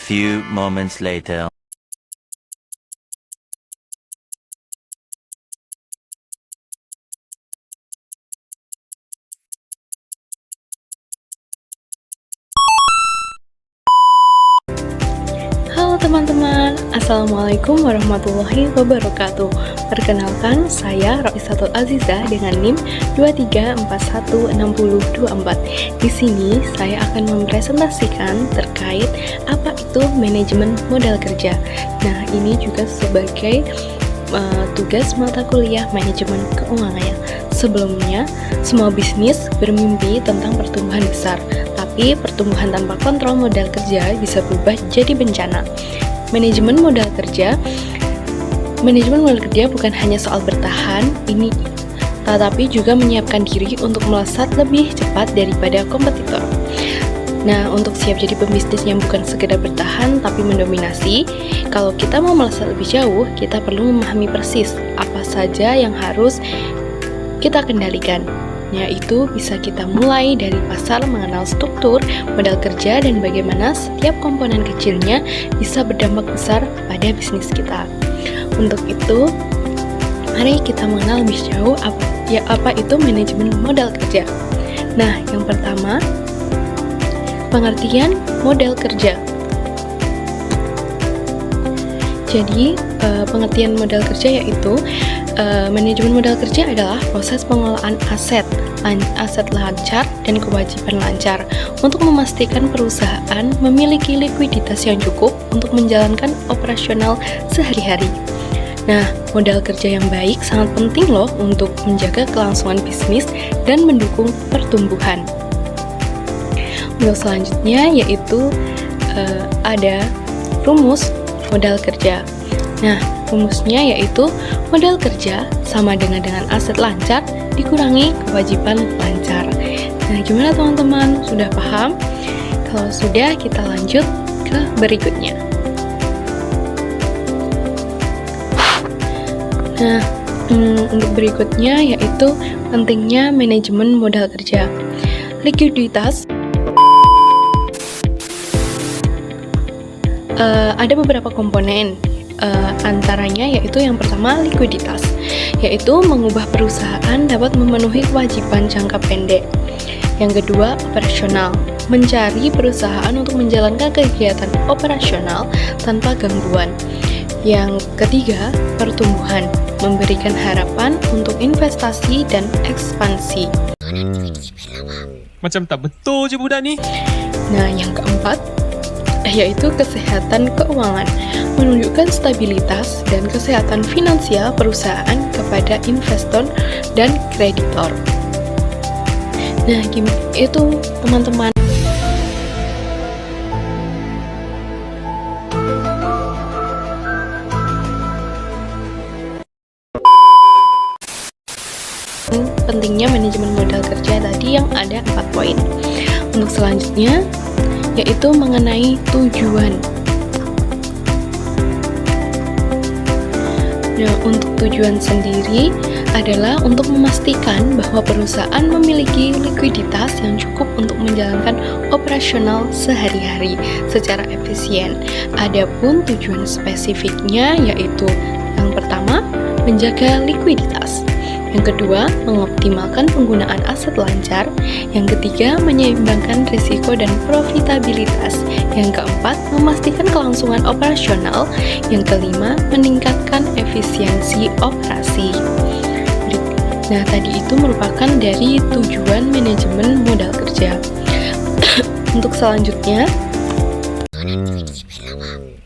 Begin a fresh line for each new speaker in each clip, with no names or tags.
few moments later.
Halo teman-teman, Assalamualaikum warahmatullahi wabarakatuh. Perkenalkan, saya Roisatul Azizah dengan NIM 23416024. Di sini saya akan mempresentasikan terkait apa itu manajemen modal kerja. Nah, ini juga sebagai tugas mata kuliah manajemen keuangan. Sebelumnya, semua bisnis bermimpi tentang pertumbuhan besar, tapi pertumbuhan tanpa kontrol modal kerja bisa berubah jadi bencana. Manajemen modal kerja bukan hanya soal bertahan, tetapi juga menyiapkan diri untuk melesat lebih cepat daripada kompetitor. Nah, untuk siap jadi pembisnis yang bukan sekedar bertahan tapi mendominasi, kalau kita mau melesat lebih jauh, kita perlu memahami persis apa saja yang harus kita kendalikan. Yaitu bisa kita mulai dari pasar mengenal struktur modal kerja dan bagaimana setiap komponen kecilnya bisa berdampak besar pada bisnis kita. Untuk itu, mari kita mengenal lebih jauh apa itu manajemen modal kerja. Nah, yang pertama, pengertian modal kerja. Jadi, pengertian modal kerja yaitu manajemen modal kerja adalah proses pengelolaan aset lancar dan kewajiban lancar untuk memastikan perusahaan memiliki likuiditas yang cukup untuk menjalankan operasional sehari-hari. Nah, modal kerja yang baik sangat penting loh untuk menjaga kelangsungan bisnis dan mendukung pertumbuhan. Untuk selanjutnya yaitu ada rumus modal kerja. Nah, rumusnya yaitu modal kerja sama dengan aset lancar dikurangi kewajiban lancar. Nah, gimana teman-teman? Sudah paham? Kalau sudah, kita lanjut ke berikutnya. Nah, untuk berikutnya yaitu pentingnya manajemen modal kerja. Likuiditas. Ada beberapa komponen, antaranya yaitu yang pertama likuiditas, yaitu mengubah perusahaan dapat memenuhi kewajiban jangka pendek. Yang kedua, operasional, mencari perusahaan untuk menjalankan kegiatan operasional tanpa gangguan. Yang ketiga, pertumbuhan, memberikan harapan untuk investasi dan ekspansi.
Macam tak betul je budak ni.
Nah, yang keempat, yaitu kesehatan keuangan, menunjukkan stabilitas dan kesehatan finansial perusahaan kepada investor dan kreditor. Nah, itu teman-teman. Pentingnya manajemen modal kerja tadi yang ada 4 poin. Untuk selanjutnya yaitu mengenai tujuan. Nah, untuk tujuan sendiri adalah untuk memastikan bahwa perusahaan memiliki likuiditas yang cukup untuk menjalankan operasional sehari-hari secara efisien. Adapun tujuan spesifiknya yaitu yang pertama, menjaga likuiditas. Yang kedua, mengoptimalkan penggunaan aset lancar. Yang ketiga, menyeimbangkan risiko dan profitabilitas. Yang keempat, memastikan kelangsungan operasional. Yang kelima, meningkatkan efisiensi operasi. Nah, tadi itu merupakan dari tujuan manajemen modal kerja. Untuk selanjutnya,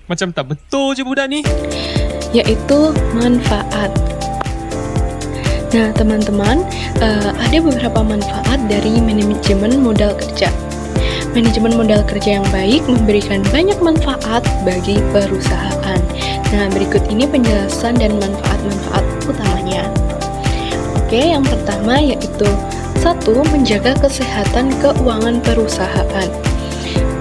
Macam tak betul je budak ni.
yaitu manfaat. Nah, teman-teman, ada beberapa manfaat dari manajemen modal kerja. Manajemen modal kerja yang baik memberikan banyak manfaat bagi perusahaan. Nah, berikut ini penjelasan dan manfaat-manfaat utamanya. Oke, yang pertama yaitu 1. Menjaga kesehatan keuangan perusahaan.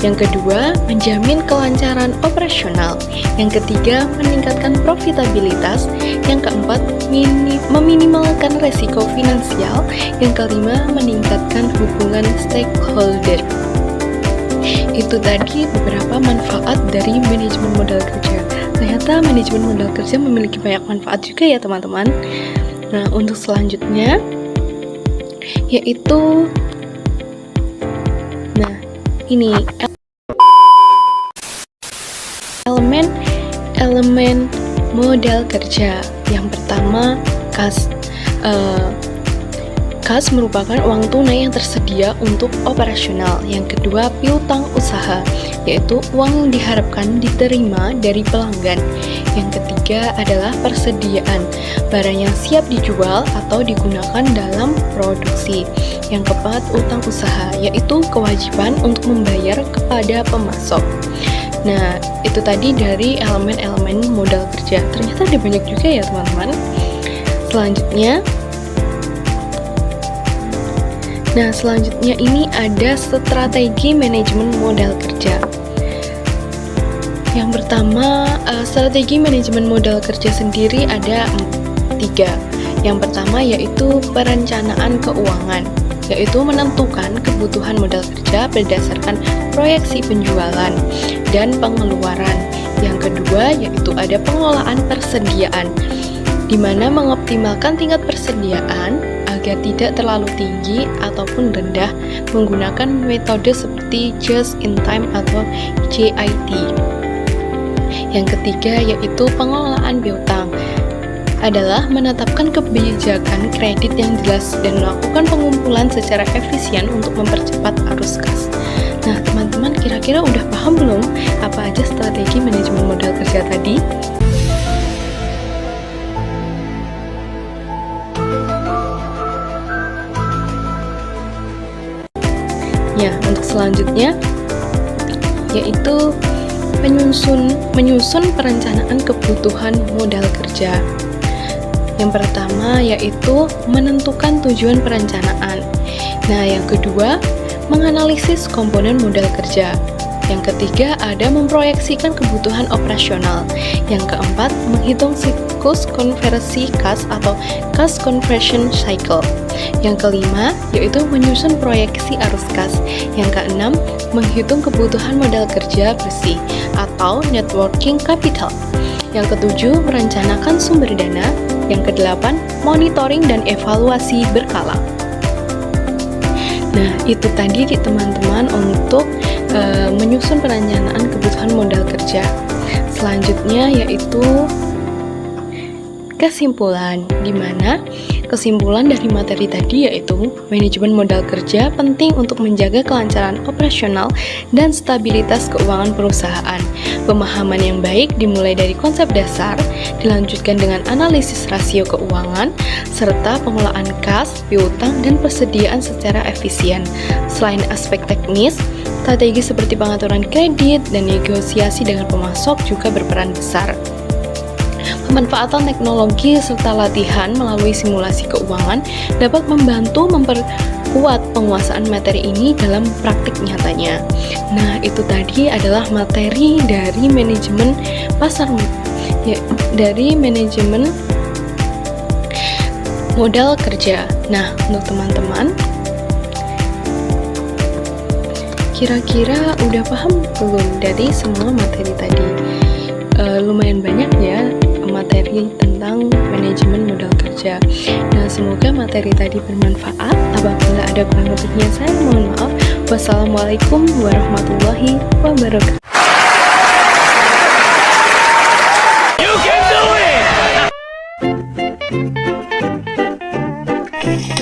Yang kedua, menjamin kelancaran operasional. Yang ketiga, meningkatkan profitabilitas. Yang keempat, meminimalkan resiko finansial. Yang kelima, meningkatkan hubungan stakeholder. itu tadi beberapa manfaat dari manajemen modal kerja. Ternyata manajemen modal kerja memiliki banyak manfaat juga ya teman-teman. Nah, untuk selanjutnya yaitu ini elemen modal kerja. Yang pertama, kas. Kas merupakan uang tunai yang tersedia untuk operasional. Yang kedua, piutang usaha, yaitu uang yang diharapkan diterima dari pelanggan. Yang ketiga adalah persediaan, barang yang siap dijual atau digunakan dalam produksi. Yang keempat, utang usaha, yaitu kewajiban untuk membayar kepada pemasok. Nah, itu tadi dari elemen-elemen modal kerja. Ternyata ada banyak juga ya teman-teman. Selanjutnya ini ada strategi manajemen modal kerja. Yang pertama, strategi manajemen modal kerja sendiri ada 3. Yang pertama yaitu perencanaan keuangan, yaitu menentukan kebutuhan modal kerja berdasarkan proyeksi penjualan dan pengeluaran. Yang kedua yaitu ada pengelolaan persediaan, di mana mengoptimalkan tingkat persediaan agar tidak terlalu tinggi ataupun rendah menggunakan metode seperti just in time atau JIT. Yang ketiga yaitu pengelolaan piutang, adalah menetapkan kebijakan kredit yang jelas dan melakukan pengumpulan secara efisien untuk mempercepat arus kas. Nah teman-teman, kira-kira udah paham belum apa aja strategi manajemen modal kerja tadi? Ya, untuk selanjutnya yaitu menyusun perencanaan kebutuhan modal kerja. Yang pertama yaitu menentukan tujuan perencanaan. Nah, yang kedua, menganalisis komponen modal kerja. Yang ketiga ada memproyeksikan kebutuhan operasional. Yang keempat, menghitung siklus konversi kas atau cash conversion cycle. Yang kelima yaitu menyusun proyeksi arus kas. Yang keenam, menghitung kebutuhan modal kerja bersih atau net working capital. Yang ketujuh, merencanakan sumber dana. Yang kedelapan, monitoring dan evaluasi berkala. Nah, itu tadi teman-teman untuk menyusun perencanaan kebutuhan modal kerja. Selanjutnya yaitu kesimpulan, di mana kesimpulan dari materi tadi yaitu manajemen modal kerja penting untuk menjaga kelancaran operasional dan stabilitas keuangan perusahaan. Pemahaman yang baik dimulai dari konsep dasar, dilanjutkan dengan analisis rasio keuangan, serta pengelolaan kas, piutang, dan persediaan secara efisien. Selain aspek teknis, strategi seperti pengaturan kredit dan negosiasi dengan pemasok juga berperan besar. Pemanfaatan teknologi serta latihan melalui simulasi keuangan dapat membantu memperkuat penguasaan materi ini dalam praktik nyatanya. Nah, itu tadi adalah materi dari manajemen pasar, ya, dari manajemen modal kerja. Nah, untuk teman-teman, kira-kira udah paham belum dari semua materi tadi? Lumayan banyak ya materi tentang manajemen modal kerja. Nah, semoga materi tadi bermanfaat. Apabila ada kurang lebihnya, saya mohon maaf. Wassalamualaikum warahmatullahi wabarakatuh. You can do it!